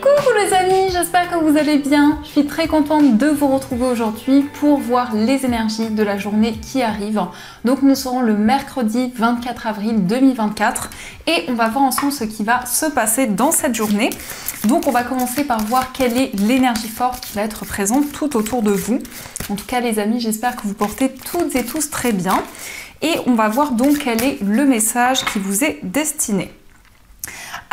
Coucou les amis, j'espère que vous allez bien. Je suis très contente de vous retrouver aujourd'hui pour voir les énergies de la journée qui arrive. Donc nous serons le mercredi 24 avril 2024 et on va voir ensemble ce qui va se passer dans cette journée. Donc on va commencer par voir quelle est l'énergie forte qui va être présente tout autour de vous. En tout cas les amis, j'espère que vous portez toutes et tous très bien. Et on va voir donc quel est le message qui vous est destiné.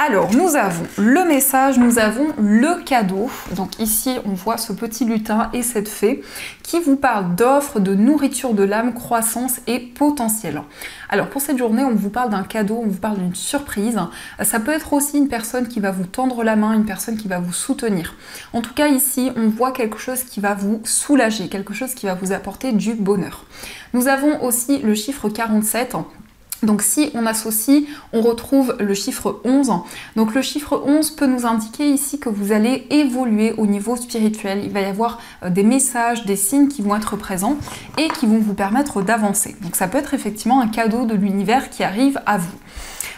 Alors, nous avons le message, nous avons le cadeau. Donc ici, on voit ce petit lutin et cette fée qui vous parle d'offres, de nourriture de l'âme, croissance et potentiel. Alors, pour cette journée, on vous parle d'un cadeau, on vous parle d'une surprise. Ça peut être aussi une personne qui va vous tendre la main, une personne qui va vous soutenir. En tout cas, ici, on voit quelque chose qui va vous soulager, quelque chose qui va vous apporter du bonheur. Nous avons aussi le chiffre 47. Donc si on associe, on retrouve le chiffre 11. Donc le chiffre 11 peut nous indiquer ici que vous allez évoluer au niveau spirituel. Il va y avoir des messages, des signes qui vont être présents et qui vont vous permettre d'avancer. Donc ça peut être effectivement un cadeau de l'univers qui arrive à vous.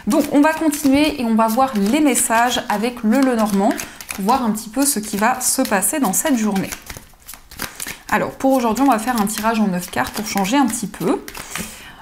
Donc on va continuer et on va voir les messages avec le Lenormand pour voir un petit peu ce qui va se passer dans cette journée. Alors pour aujourd'hui, on va faire un tirage en 9 cartes pour changer un petit peu.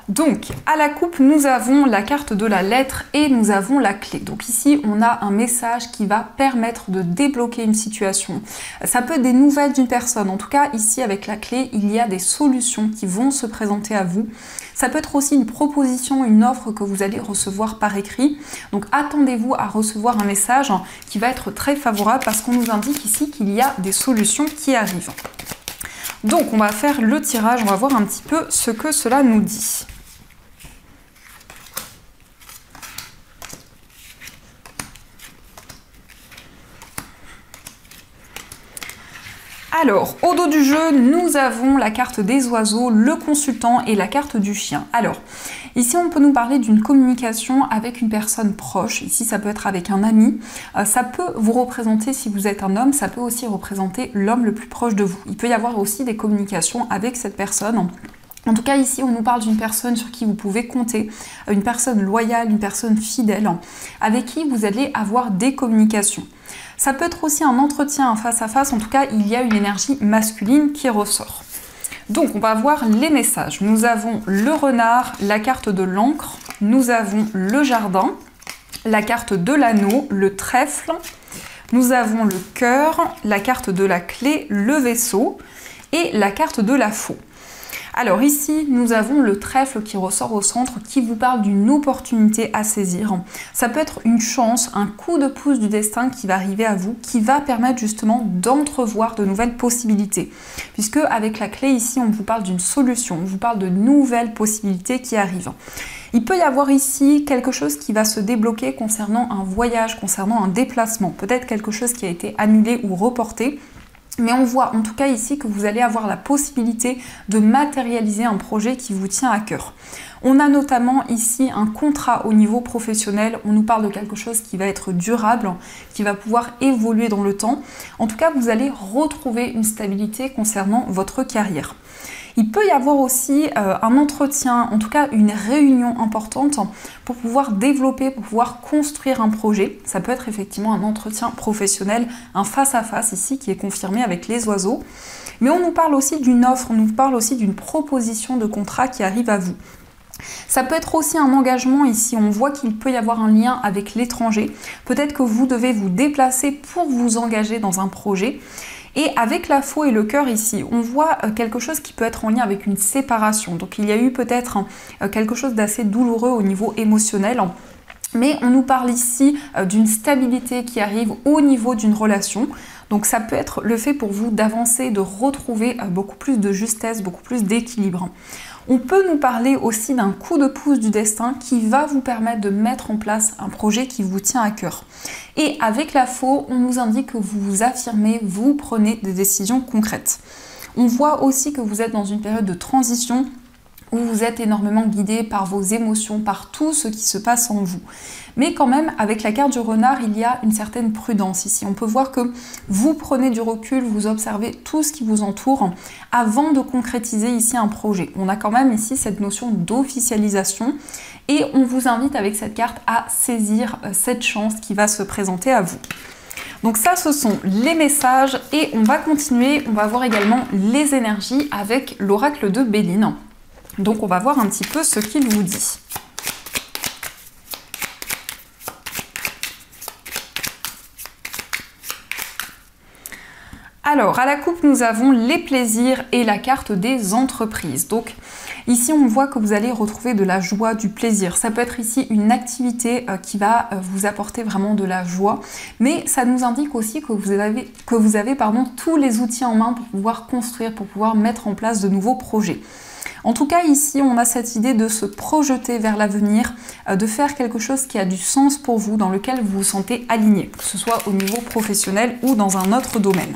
Donc, à la coupe, nous avons la carte de la lettre et nous avons la clé. Donc ici, on a un message qui va permettre de débloquer une situation. Ça peut être des nouvelles d'une personne. En tout cas, ici, avec la clé, il y a des solutions qui vont se présenter à vous. Ça peut être aussi une proposition, une offre que vous allez recevoir par écrit. Donc, attendez-vous à recevoir un message qui va être très favorable parce qu'on nous indique ici qu'il y a des solutions qui arrivent. Donc, on va faire le tirage. On va voir un petit peu ce que cela nous dit. Alors, au dos du jeu, nous avons la carte des oiseaux, le consultant et la carte du chien. Alors, ici, on peut nous parler d'une communication avec une personne proche. Ici, ça peut être avec un ami. Ça peut vous représenter, si vous êtes un homme, ça peut aussi représenter l'homme le plus proche de vous. Il peut y avoir aussi des communications avec cette personne. En tout cas, ici, on nous parle d'une personne sur qui vous pouvez compter, une personne loyale, une personne fidèle, avec qui vous allez avoir des communications. Ça peut être aussi un entretien face à face, en tout cas, il y a une énergie masculine qui ressort. Donc, on va voir les messages. Nous avons le renard, la carte de l'encre, nous avons le jardin, la carte de l'anneau, le trèfle, nous avons le cœur, la carte de la clé, le vaisseau et la carte de la faux. Alors ici, nous avons le trèfle qui ressort au centre, qui vous parle d'une opportunité à saisir. Ça peut être une chance, un coup de pouce du destin qui va arriver à vous, qui va permettre justement d'entrevoir de nouvelles possibilités. Puisque avec la clé ici, on vous parle d'une solution, on vous parle de nouvelles possibilités qui arrivent. Il peut y avoir ici quelque chose qui va se débloquer concernant un voyage, concernant un déplacement, peut-être quelque chose qui a été annulé ou reporté. Mais on voit en tout cas ici que vous allez avoir la possibilité de matérialiser un projet qui vous tient à cœur. On a notamment ici un contrat au niveau professionnel, on nous parle de quelque chose qui va être durable, qui va pouvoir évoluer dans le temps. En tout cas, vous allez retrouver une stabilité concernant votre carrière. Il peut y avoir aussi un entretien, en tout cas une réunion importante pour pouvoir développer, pour pouvoir construire un projet. Ça peut être effectivement un entretien professionnel, un face-à-face ici qui est confirmé avec les oiseaux. Mais on nous parle aussi d'une offre, on nous parle aussi d'une proposition de contrat qui arrive à vous. Ça peut être aussi un engagement ici, on voit qu'il peut y avoir un lien avec l'étranger. Peut-être que vous devez vous déplacer pour vous engager dans un projet. Et avec la faux et le cœur ici, on voit quelque chose qui peut être en lien avec une séparation. Donc il y a eu peut-être quelque chose d'assez douloureux au niveau émotionnel. Mais on nous parle ici d'une stabilité qui arrive au niveau d'une relation. Donc ça peut être le fait pour vous d'avancer, de retrouver beaucoup plus de justesse, beaucoup plus d'équilibre. On peut nous parler aussi d'un coup de pouce du destin qui va vous permettre de mettre en place un projet qui vous tient à cœur. Et avec la faux, on nous indique que vous vous affirmez, vous prenez des décisions concrètes. On voit aussi que vous êtes dans une période de transition où vous êtes énormément guidé par vos émotions, par tout ce qui se passe en vous. Mais quand même, avec la carte du renard, il y a une certaine prudence ici. On peut voir que vous prenez du recul, vous observez tout ce qui vous entoure avant de concrétiser ici un projet. On a quand même ici cette notion d'officialisation et on vous invite avec cette carte à saisir cette chance qui va se présenter à vous. Donc ça, ce sont les messages et on va continuer, on va voir également les énergies avec l'oracle de Béline. Donc on va voir un petit peu ce qu'il vous dit. Alors, à la coupe, nous avons les plaisirs et la carte des entreprises. Donc, ici, on voit que vous allez retrouver de la joie, du plaisir. Ça peut être ici une activité qui va vous apporter vraiment de la joie, mais ça nous indique aussi que vous avez tous les outils en main pour pouvoir construire, pour pouvoir mettre en place de nouveaux projets. En tout cas, ici, on a cette idée de se projeter vers l'avenir, de faire quelque chose qui a du sens pour vous, dans lequel vous vous sentez aligné, que ce soit au niveau professionnel ou dans un autre domaine.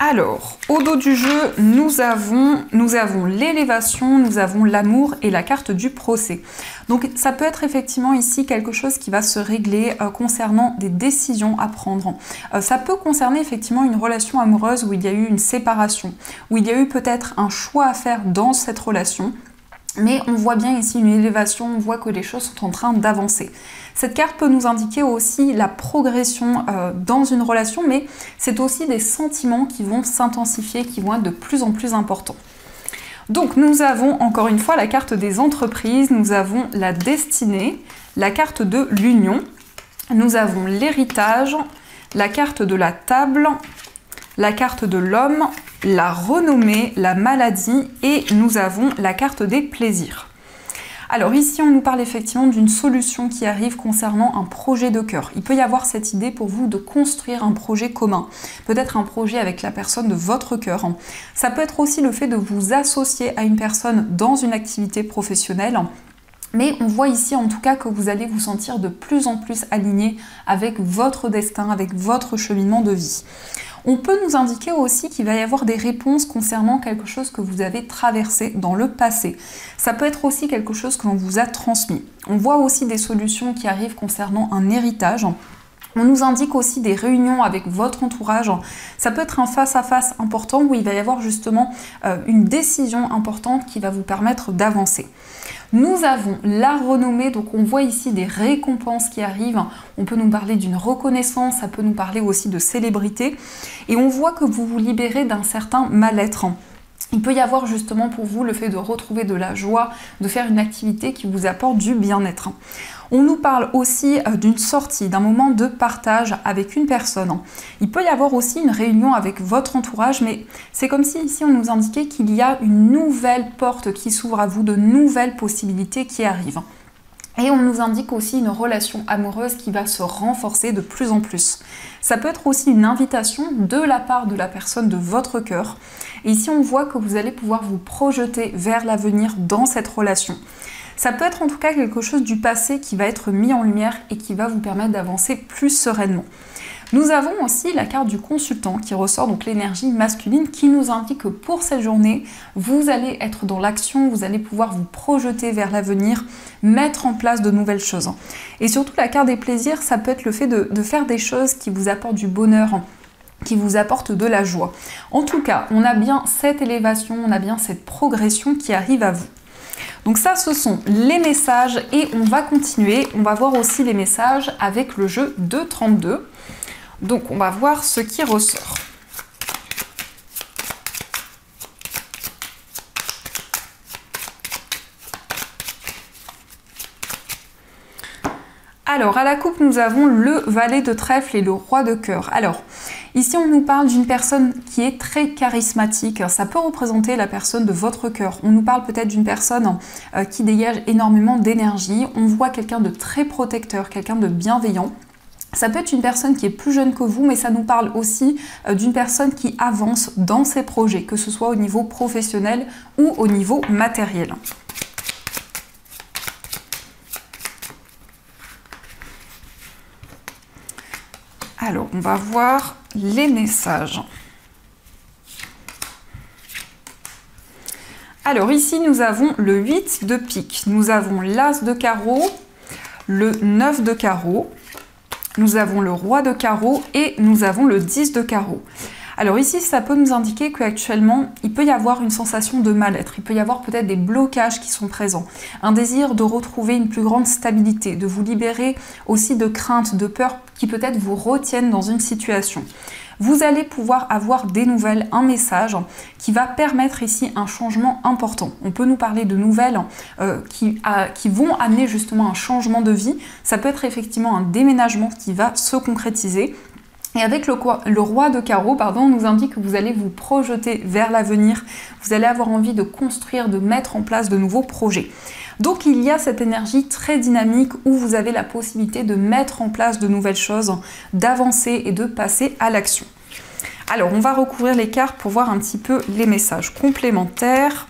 Alors, au dos du jeu, nous avons l'élévation, nous avons l'amour et la carte du procès. Donc ça peut être effectivement ici quelque chose qui va se régler concernant des décisions à prendre. Ça peut concerner effectivement une relation amoureuse où il y a eu une séparation, où il y a eu peut-être un choix à faire dans cette relation. Mais on voit bien ici une élévation, on voit que les choses sont en train d'avancer. Cette carte peut nous indiquer aussi la progression dans une relation, mais c'est aussi des sentiments qui vont s'intensifier, qui vont être de plus en plus importants. Donc nous avons encore une fois la carte des entreprises, nous avons la destinée, la carte de l'union, nous avons l'héritage, la carte de la table, la carte de l'homme, la renommée, la maladie et nous avons la carte des plaisirs. Alors ici, on nous parle effectivement d'une solution qui arrive concernant un projet de cœur. Il peut y avoir cette idée pour vous de construire un projet commun, peut-être un projet avec la personne de votre cœur. Ça peut être aussi le fait de vous associer à une personne dans une activité professionnelle. Mais on voit ici en tout cas que vous allez vous sentir de plus en plus aligné avec votre destin, avec votre cheminement de vie. On peut nous indiquer aussi qu'il va y avoir des réponses concernant quelque chose que vous avez traversé dans le passé. Ça peut être aussi quelque chose que l'on vous a transmis. On voit aussi des solutions qui arrivent concernant un héritage. On nous indique aussi des réunions avec votre entourage. Ça peut être un face-à-face important où il va y avoir justement une décision importante qui va vous permettre d'avancer. Nous avons la renommée, donc on voit ici des récompenses qui arrivent. On peut nous parler d'une reconnaissance, ça peut nous parler aussi de célébrité. Et on voit que vous vous libérez d'un certain mal-être. Il peut y avoir justement pour vous le fait de retrouver de la joie, de faire une activité qui vous apporte du bien-être. On nous parle aussi d'une sortie, d'un moment de partage avec une personne. Il peut y avoir aussi une réunion avec votre entourage, mais c'est comme si ici on nous indiquait qu'il y a une nouvelle porte qui s'ouvre à vous, de nouvelles possibilités qui arrivent. Et on nous indique aussi une relation amoureuse qui va se renforcer de plus en plus. Ça peut être aussi une invitation de la part de la personne de votre cœur. Et ici, on voit que vous allez pouvoir vous projeter vers l'avenir dans cette relation. Ça peut être en tout cas quelque chose du passé qui va être mis en lumière et qui va vous permettre d'avancer plus sereinement. Nous avons aussi la carte du consultant qui ressort, donc l'énergie masculine, qui nous indique que pour cette journée, vous allez être dans l'action, vous allez pouvoir vous projeter vers l'avenir, mettre en place de nouvelles choses. Et surtout, la carte des plaisirs, ça peut être le fait de faire des choses qui vous apportent du bonheur, qui vous apportent de la joie. En tout cas, on a bien cette élévation, on a bien cette progression qui arrive à vous. Donc ça, ce sont les messages et on va continuer. On va voir aussi les messages avec le jeu de 32. Donc on va voir ce qui ressort. Alors à la coupe, nous avons le valet de trèfle et le roi de cœur. Alors ici, on nous parle d'une personne qui est très charismatique. Ça peut représenter la personne de votre cœur. On nous parle peut-être d'une personne qui dégage énormément d'énergie. On voit quelqu'un de très protecteur, quelqu'un de bienveillant. Ça peut être une personne qui est plus jeune que vous, mais ça nous parle aussi d'une personne qui avance dans ses projets, que ce soit au niveau professionnel ou au niveau matériel. Alors, on va voir les messages. Alors ici, nous avons le 8 de pique, nous avons l'as de carreau, le 9 de carreau, nous avons le roi de carreau et nous avons le 10 de carreau. Alors ici, ça peut nous indiquer qu'actuellement, il peut y avoir une sensation de mal-être, il peut y avoir peut-être des blocages qui sont présents, un désir de retrouver une plus grande stabilité, de vous libérer aussi de craintes, de peurs qui peut-être vous retiennent dans une situation. Vous allez pouvoir avoir des nouvelles, un message qui va permettre ici un changement important. On peut nous parler de nouvelles qui vont amener justement un changement de vie. Ça peut être effectivement un déménagement qui va se concrétiser. Et avec le roi de carreau, on nous indique que vous allez vous projeter vers l'avenir, vous allez avoir envie de construire, de mettre en place de nouveaux projets. Donc il y a cette énergie très dynamique où vous avez la possibilité de mettre en place de nouvelles choses, d'avancer et de passer à l'action. Alors on va recouvrir les cartes pour voir un petit peu les messages complémentaires.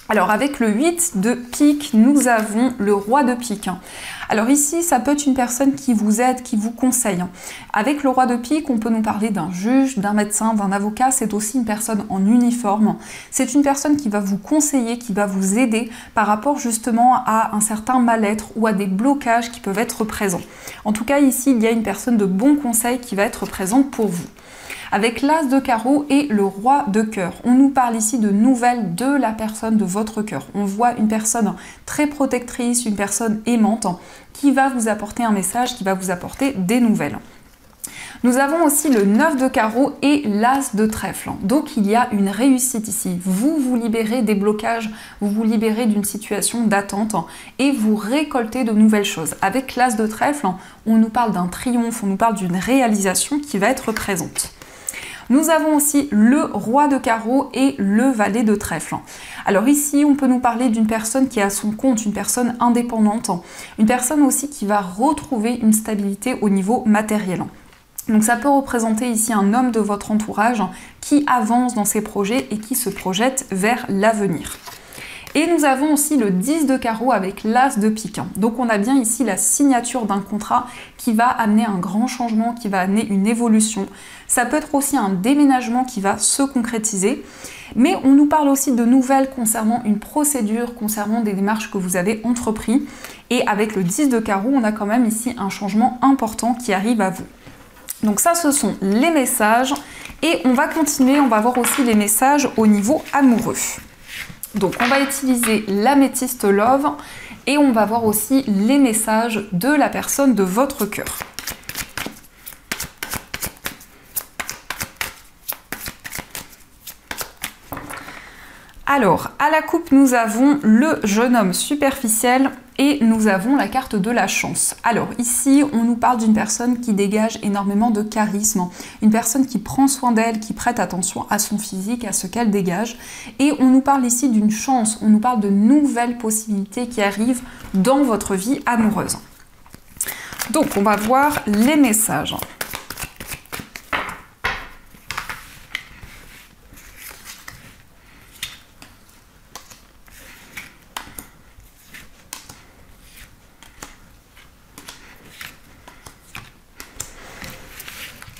Alors avec le 8 de pique, nous avons le roi de pique. Alors ici, ça peut être une personne qui vous aide, qui vous conseille. Avec le roi de pique, on peut nous parler d'un juge, d'un médecin, d'un avocat. C'est aussi une personne en uniforme. C'est une personne qui va vous conseiller, qui va vous aider par rapport justement à un certain mal-être ou à des blocages qui peuvent être présents. En tout cas, ici, il y a une personne de bon conseil qui va être présente pour vous. Avec l'as de carreau et le roi de cœur. On nous parle ici de nouvelles de la personne de votre cœur. On voit une personne très protectrice, une personne aimante qui va vous apporter un message, qui va vous apporter des nouvelles. Nous avons aussi le 9 de carreau et l'as de trèfle. Donc il y a une réussite ici. Vous vous libérez des blocages, vous vous libérez d'une situation d'attente et vous récoltez de nouvelles choses. Avec l'as de trèfle, on nous parle d'un triomphe, on nous parle d'une réalisation qui va être présente. Nous avons aussi le roi de carreau et le valet de trèfle. Alors ici, on peut nous parler d'une personne qui est à son compte, une personne indépendante, une personne aussi qui va retrouver une stabilité au niveau matériel. Donc ça peut représenter ici un homme de votre entourage qui avance dans ses projets et qui se projette vers l'avenir. Et nous avons aussi le 10 de carreau avec l'as de pique. Donc on a bien ici la signature d'un contrat qui va amener un grand changement, qui va amener une évolution. Ça peut être aussi un déménagement qui va se concrétiser. Mais on nous parle aussi de nouvelles concernant une procédure, concernant des démarches que vous avez entreprises. Et avec le 10 de carreau, on a quand même ici un changement important qui arrive à vous. Donc ça, ce sont les messages. Et on va continuer, on va voir aussi les messages au niveau amoureux. Donc on va utiliser l'améthyste love et on va voir aussi les messages de la personne de votre cœur. Alors, à la coupe, nous avons le jeune homme superficiel et nous avons la carte de la chance. Alors ici, on nous parle d'une personne qui dégage énormément de charisme, une personne qui prend soin d'elle, qui prête attention à son physique, à ce qu'elle dégage. Et on nous parle ici d'une chance, on nous parle de nouvelles possibilités qui arrivent dans votre vie amoureuse. Donc, on va voir les messages.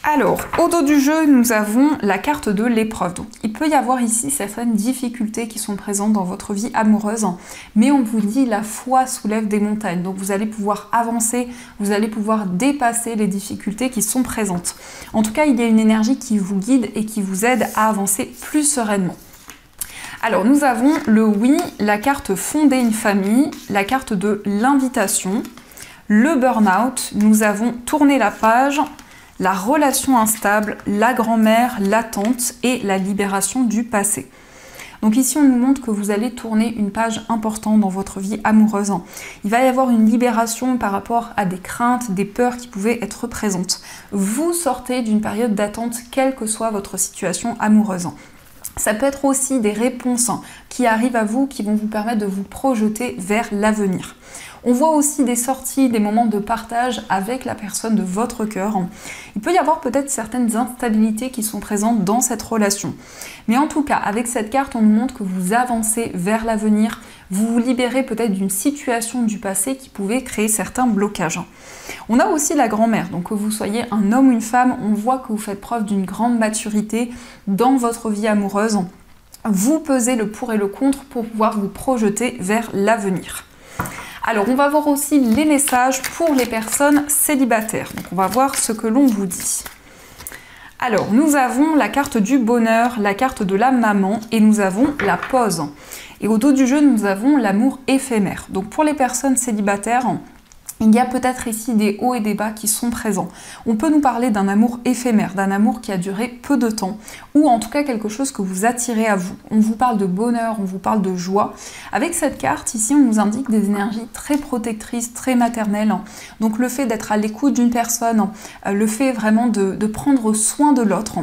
Alors, au dos du jeu, nous avons la carte de l'épreuve. Donc, il peut y avoir ici certaines difficultés qui sont présentes dans votre vie amoureuse, mais on vous dit la foi soulève des montagnes. Donc, vous allez pouvoir avancer, vous allez pouvoir dépasser les difficultés qui sont présentes. En tout cas, il y a une énergie qui vous guide et qui vous aide à avancer plus sereinement. Alors, nous avons le oui, la carte fonder une famille, la carte de l'invitation, le burn-out, nous avons tourné la page, la relation instable, la grand-mère, l'attente et la libération du passé. Donc ici, on nous montre que vous allez tourner une page importante dans votre vie amoureuse. Il va y avoir une libération par rapport à des craintes, des peurs qui pouvaient être présentes. Vous sortez d'une période d'attente, quelle que soit votre situation amoureuse. Ça peut être aussi des réponses qui arrivent à vous, qui vont vous permettre de vous projeter vers l'avenir. On voit aussi des sorties, des moments de partage avec la personne de votre cœur. Il peut y avoir peut-être certaines instabilités qui sont présentes dans cette relation. Mais en tout cas, avec cette carte, on nous montre que vous avancez vers l'avenir, vous vous libérez peut-être d'une situation du passé qui pouvait créer certains blocages. On a aussi la grand-mère, donc que vous soyez un homme ou une femme, on voit que vous faites preuve d'une grande maturité dans votre vie amoureuse. Vous pesez le pour et le contre pour pouvoir vous projeter vers l'avenir. Alors, on va voir aussi les messages pour les personnes célibataires. Donc, on va voir ce que l'on vous dit. Alors, nous avons la carte du bonheur, la carte de la maman et nous avons la pause. Et au dos du jeu, nous avons l'amour éphémère. Donc pour les personnes célibataires, il y a peut-être ici des hauts et des bas qui sont présents. On peut nous parler d'un amour éphémère, d'un amour qui a duré peu de temps, ou en tout cas quelque chose que vous attirez à vous. On vous parle de bonheur, on vous parle de joie. Avec cette carte, ici, on nous indique des énergies très protectrices, très maternelles. Donc le fait d'être à l'écoute d'une personne, le fait vraiment de prendre soin de l'autre.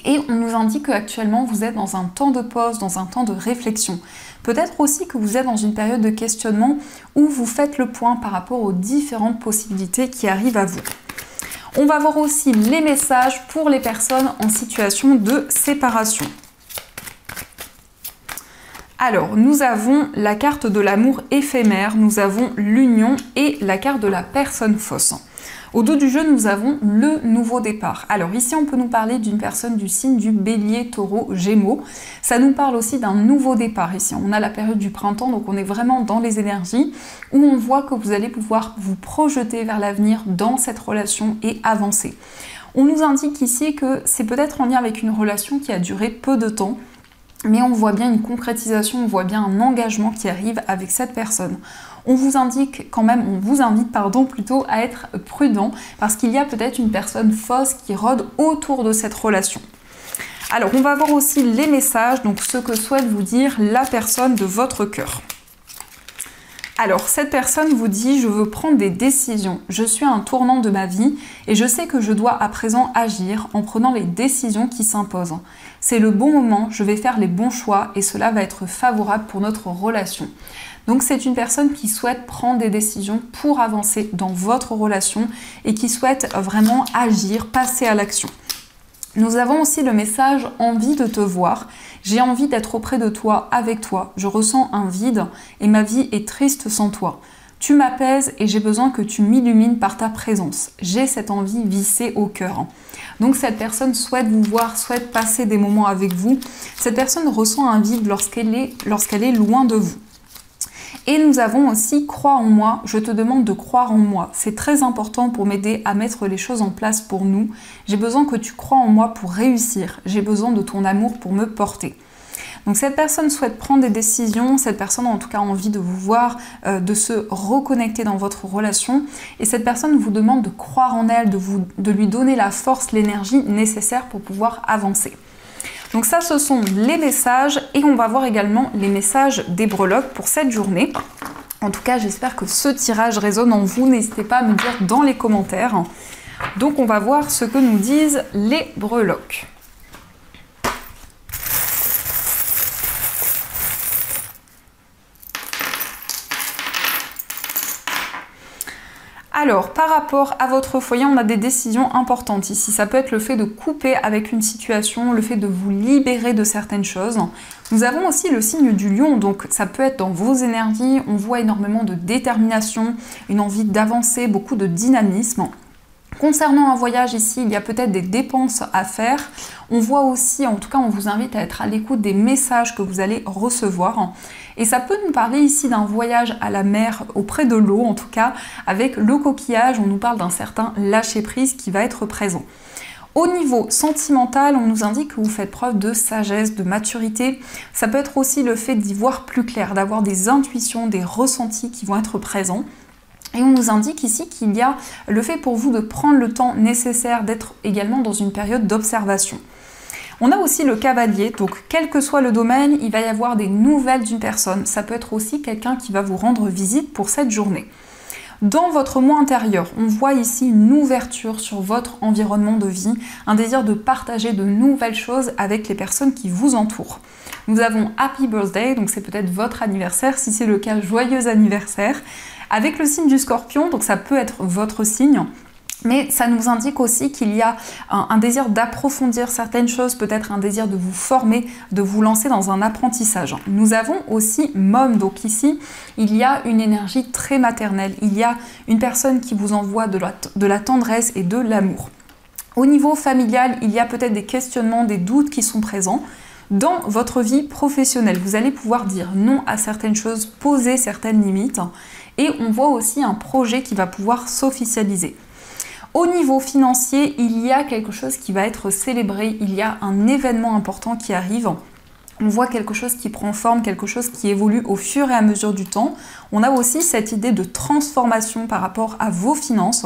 Et on nous indique qu'actuellement, vous êtes dans un temps de pause, dans un temps de réflexion. Peut-être aussi que vous êtes dans une période de questionnement où vous faites le point par rapport aux différentes possibilités qui arrivent à vous. On va voir aussi les messages pour les personnes en situation de séparation. Alors, nous avons la carte de l'amour éphémère, nous avons l'union et la carte de la personne fausse. Au dos du jeu, nous avons le nouveau départ. Alors ici, on peut nous parler d'une personne du signe du Bélier, Taureau, Gémeaux. Ça nous parle aussi d'un nouveau départ ici. On a la période du printemps, donc on est vraiment dans les énergies où on voit que vous allez pouvoir vous projeter vers l'avenir dans cette relation et avancer. On nous indique ici que c'est peut-être en lien avec une relation qui a duré peu de temps, mais on voit bien une concrétisation, on voit bien un engagement qui arrive avec cette personne. On vous indique quand même, on vous invite plutôt à être prudent parce qu'il y a peut-être une personne fausse qui rôde autour de cette relation. Alors on va voir aussi les messages, donc ce que souhaite vous dire la personne de votre cœur. Alors, cette personne vous dit « Je veux prendre des décisions, je suis à un tournant de ma vie et je sais que je dois à présent agir en prenant les décisions qui s'imposent. C'est le bon moment, je vais faire les bons choix et cela va être favorable pour notre relation. » Donc c'est une personne qui souhaite prendre des décisions pour avancer dans votre relation et qui souhaite vraiment agir, passer à l'action. Nous avons aussi le message « Envie de te voir ». J'ai envie d'être auprès de toi, avec toi. Je ressens un vide et ma vie est triste sans toi. Tu m'apaises et j'ai besoin que tu m'illumines par ta présence. J'ai cette envie vissée au cœur. Donc cette personne souhaite vous voir, souhaite passer des moments avec vous. Cette personne ressent un vide lorsqu'elle est loin de vous. Et nous avons aussi « Crois en moi, je te demande de croire en moi ». C'est très important pour m'aider à mettre les choses en place pour nous. J'ai besoin que tu crois en moi pour réussir. J'ai besoin de ton amour pour me porter. Donc cette personne souhaite prendre des décisions, cette personne a en tout cas envie de vous voir, de se reconnecter dans votre relation. Et cette personne vous demande de croire en elle, de lui donner la force, l'énergie nécessaire pour pouvoir avancer. Donc ça, ce sont les messages et on va voir également les messages des breloques pour cette journée. En tout cas, j'espère que ce tirage résonne en vous. N'hésitez pas à me dire dans les commentaires. Donc on va voir ce que nous disent les breloques. Alors, par rapport à votre foyer, on a des décisions importantes ici. Ça peut être le fait de couper avec une situation, le fait de vous libérer de certaines choses. Nous avons aussi le signe du lion, donc ça peut être dans vos énergies. On voit énormément de détermination, une envie d'avancer, beaucoup de dynamisme. Concernant un voyage ici, il y a peut-être des dépenses à faire. On voit aussi, en tout cas on vous invite à être à l'écoute des messages que vous allez recevoir. Et ça peut nous parler ici d'un voyage à la mer, auprès de l'eau en tout cas, avec le coquillage, on nous parle d'un certain lâcher-prise qui va être présent. Au niveau sentimental, on nous indique que vous faites preuve de sagesse, de maturité. Ça peut être aussi le fait d'y voir plus clair, d'avoir des intuitions, des ressentis qui vont être présents. Et on nous indique ici qu'il y a le fait pour vous de prendre le temps nécessaire d'être également dans une période d'observation. On a aussi le cavalier, donc quel que soit le domaine, il va y avoir des nouvelles d'une personne. Ça peut être aussi quelqu'un qui va vous rendre visite pour cette journée. Dans votre moi intérieur, on voit ici une ouverture sur votre environnement de vie, un désir de partager de nouvelles choses avec les personnes qui vous entourent. Nous avons Happy Birthday, donc c'est peut-être votre anniversaire, si c'est le cas, joyeux anniversaire. Avec le signe du Scorpion, donc ça peut être votre signe, mais ça nous indique aussi qu'il y a un désir d'approfondir certaines choses, peut-être un désir de vous former, de vous lancer dans un apprentissage. Nous avons aussi Mom, donc ici, il y a une énergie très maternelle, il y a une personne qui vous envoie de la tendresse et de l'amour. Au niveau familial, il y a peut-être des questionnements, des doutes qui sont présents. Dans votre vie professionnelle, vous allez pouvoir dire non à certaines choses, poser certaines limites. Et on voit aussi un projet qui va pouvoir s'officialiser. Au niveau financier, il y a quelque chose qui va être célébré, il y a un événement important qui arrive. On voit quelque chose qui prend forme, quelque chose qui évolue au fur et à mesure du temps. On a aussi cette idée de transformation par rapport à vos finances.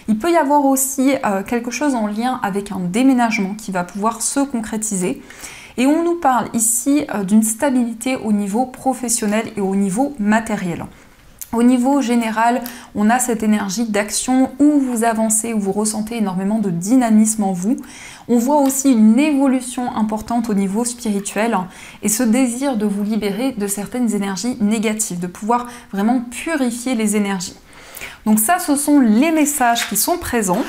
Il peut y avoir aussi quelque chose en lien avec un déménagement qui va pouvoir se concrétiser. Et on nous parle ici d'une stabilité au niveau professionnel et au niveau matériel. Au niveau général, on a cette énergie d'action où vous avancez, où vous ressentez énormément de dynamisme en vous. On voit aussi une évolution importante au niveau spirituel et ce désir de vous libérer de certaines énergies négatives, de pouvoir vraiment purifier les énergies. Donc ça, ce sont les messages qui sont présents.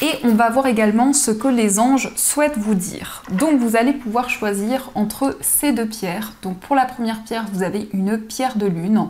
Et on va voir également ce que les anges souhaitent vous dire. Donc vous allez pouvoir choisir entre ces deux pierres. Donc pour la première pierre, vous avez une pierre de lune.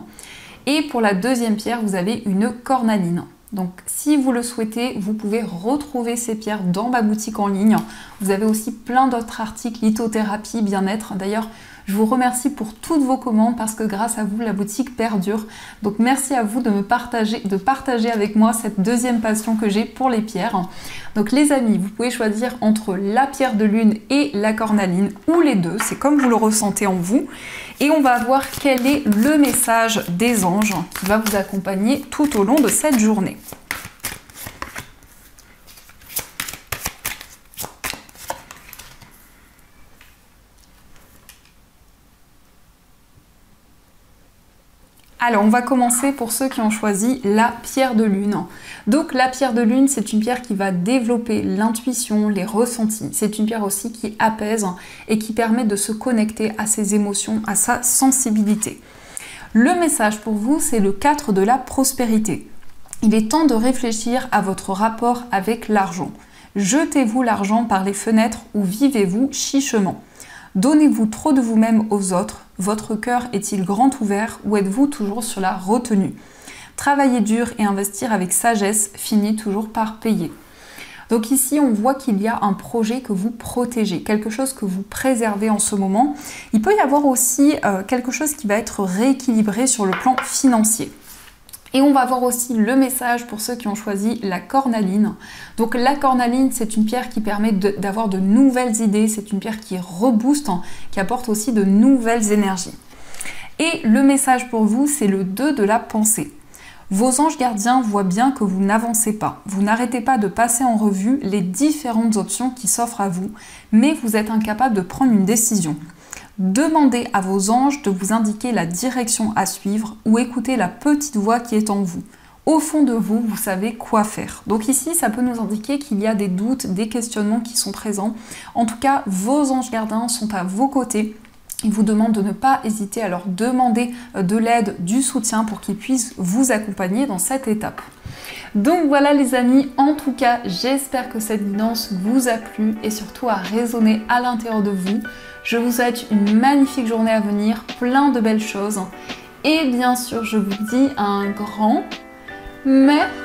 Et pour la deuxième pierre, vous avez une cornaline. Donc si vous le souhaitez, vous pouvez retrouver ces pierres dans ma boutique en ligne. Vous avez aussi plein d'autres articles, lithothérapie, bien-être. D'ailleurs, je vous remercie pour toutes vos commandes parce que grâce à vous, la boutique perdure. Donc merci à vous de partager avec moi cette deuxième passion que j'ai pour les pierres. Donc les amis, vous pouvez choisir entre la pierre de lune et la cornaline ou les deux. C'est comme vous le ressentez en vous. Et on va voir quel est le message des anges qui va vous accompagner tout au long de cette journée. Alors, on va commencer pour ceux qui ont choisi la pierre de lune. Donc, la pierre de lune, c'est une pierre qui va développer l'intuition, les ressentis. C'est une pierre aussi qui apaise et qui permet de se connecter à ses émotions, à sa sensibilité. Le message pour vous, c'est le 4 de la prospérité. Il est temps de réfléchir à votre rapport avec l'argent. Jetez-vous l'argent par les fenêtres ou vivez-vous chichement. Donnez-vous trop de vous-même aux autres? Votre cœur est-il grand ouvert ou êtes-vous toujours sur la retenue? Travailler dur et investir avec sagesse finit toujours par payer. Donc ici, on voit qu'il y a un projet que vous protégez, quelque chose que vous préservez en ce moment. Il peut y avoir aussi quelque chose qui va être rééquilibré sur le plan financier. Et on va voir aussi le message pour ceux qui ont choisi la cornaline. Donc la cornaline, c'est une pierre qui permet d'avoir de nouvelles idées, c'est une pierre qui rebooste, qui apporte aussi de nouvelles énergies. Et le message pour vous, c'est le 2 de la pensée. Vos anges gardiens voient bien que vous n'avancez pas. Vous n'arrêtez pas de passer en revue les différentes options qui s'offrent à vous, mais vous êtes incapable de prendre une décision. Demandez à vos anges de vous indiquer la direction à suivre ou écoutez la petite voix qui est en vous. Au fond de vous, vous savez quoi faire. Donc ici, ça peut nous indiquer qu'il y a des doutes, des questionnements qui sont présents. En tout cas, vos anges gardiens sont à vos côtés. Ils vous demandent de ne pas hésiter à leur demander de l'aide, du soutien pour qu'ils puissent vous accompagner dans cette étape. Donc voilà les amis, en tout cas, j'espère que cette guidance vous a plu et surtout a résonné à l'intérieur de vous. Je vous souhaite une magnifique journée à venir, plein de belles choses. Et bien sûr, je vous dis un grand merci.